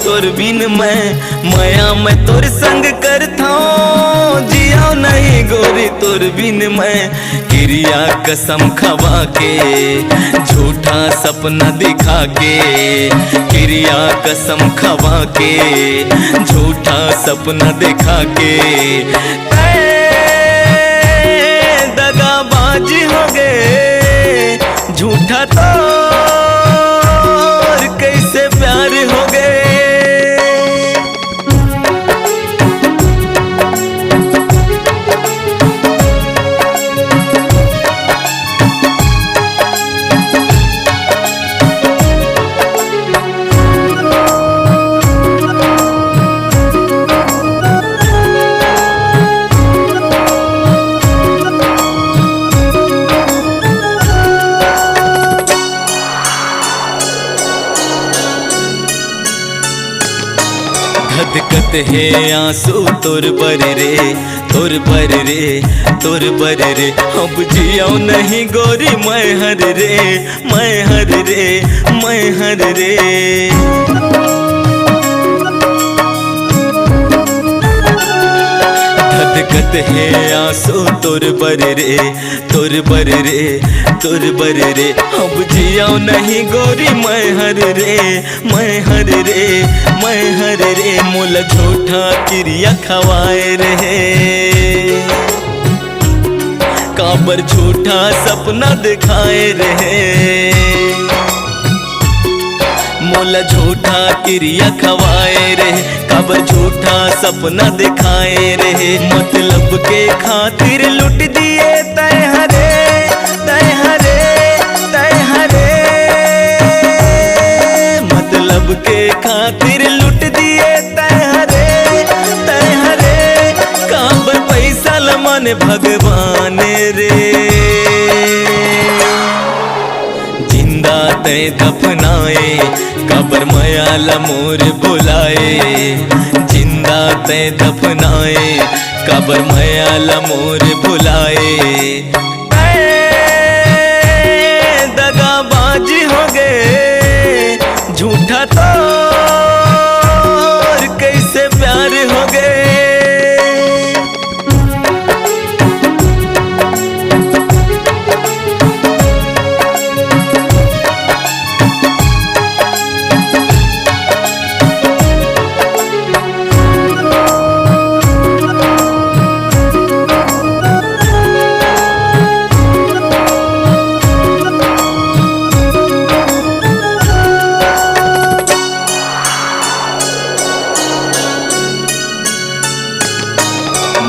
तोर बिन मैं मैं तोर संग करता जिया नहीं गोरी तोर बिन मैं। क्रिया कसम खवा के झूठा सपना दिखा के, क्रिया कसम खवा के झूठा सपना दिखा के दगाबाजी हो गए झूठा तो कैसे प्यार हो गए। धधकत है आंसू तोर बर रे तोर बर रे तोर बर रे। अब जियाओ नहीं गोरी मैं हर रे मैं हर रे मैं हर रे। धधकत है आंसू तोर बर रे तोर बर रे तोर बर रे। अब जियाओ नहीं गोरी मैं हर रे मैं हर रे मैं हर रे। मोल झूठा क्रिया खवाए रहे काबर झूठा सपना दिखाए रहे। मोला झूठा क्रिया खवाए रहे काबर झूठा सपना दिखाए रहे। मतलब के खातिर लुट दिए तय हरे तय हरे तय हरे। मतलब के खातिर लुट दिए तय हरे तय हरे। काबर पैसा लमन भगवान रे जिंदा तय दफनाए कबर मयाला मोर बुलाए। जिंदा तय दफनाए कबर मयाला मोर बुलाए। दगाबाजी हो गए झूठा तो कैसे प्यार हो गए।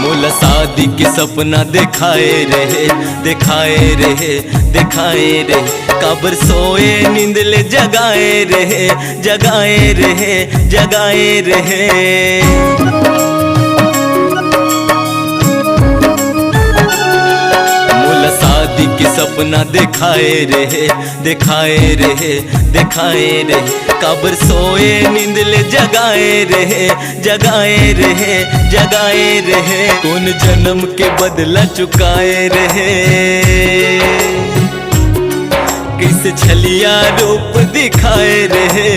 मोला शादी के सपना दिखाए रहे दिखाए रहे दिखाए रहे। काबर सोए नींद ले जगाए रहे जगाए रहे जगाए रहे। मोला शादी के सपना दिखाए रहे दिखाए रहे दिखाए रहे। काबर सोए नींद ले जगाए रहे जगाए रहे जगाए रहे। कौन जन्म के बदला चुकाए रहे किस छलिया रूप दिखाए रहे।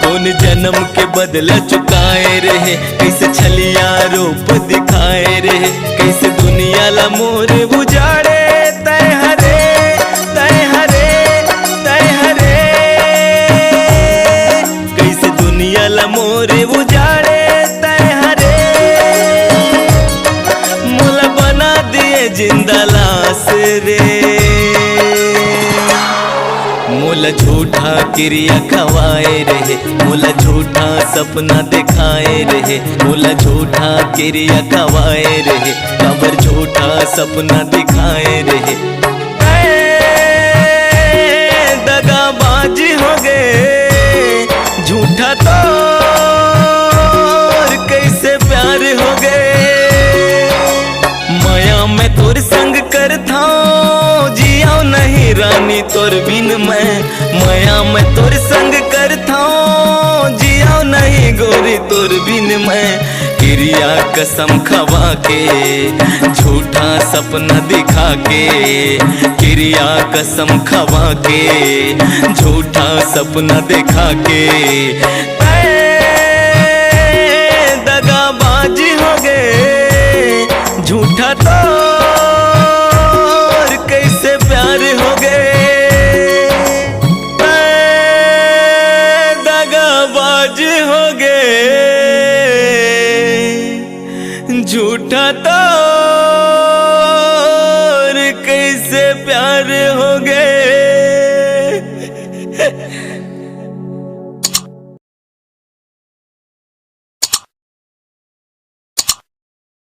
कौन जन्म के बदला चुकाए रहे किस छलिया रूप दिखाए रहे। कैसे दुनिया ला मोर बुझाड़े तय हरे तय हरे तय हरे। कैसे दुनिया ला मोर बुझाड़े तय हरे। मोला बना दिए जिंदा लाश रे मोला झूठा क्रिया खवाए रहे मोला झूठा सपना दिखाए रहे। मोला झूठा क्रिया खवाए रहे काबर झूठा सपना दिखाए रहे। दगाबाजी हो गए झूठा तो कैसे प्यार हो गए। माया मैं तोर संग करता जिया नहीं रानी तोर बिन मैं मैं तोर संग करता जिया नहीं गोरी तोर बिन मैं। क्रिया क्रिया कसम खवा के, झूठा सपना दिखा के, क्रिया कसम खवा के, झूठा सपना दिखा के। दगाबाजी हो गए, झूठा तो कैसे प्यार हो गए। दगाबाज हो गए, झूठा तो कैसे प्यार हो गए।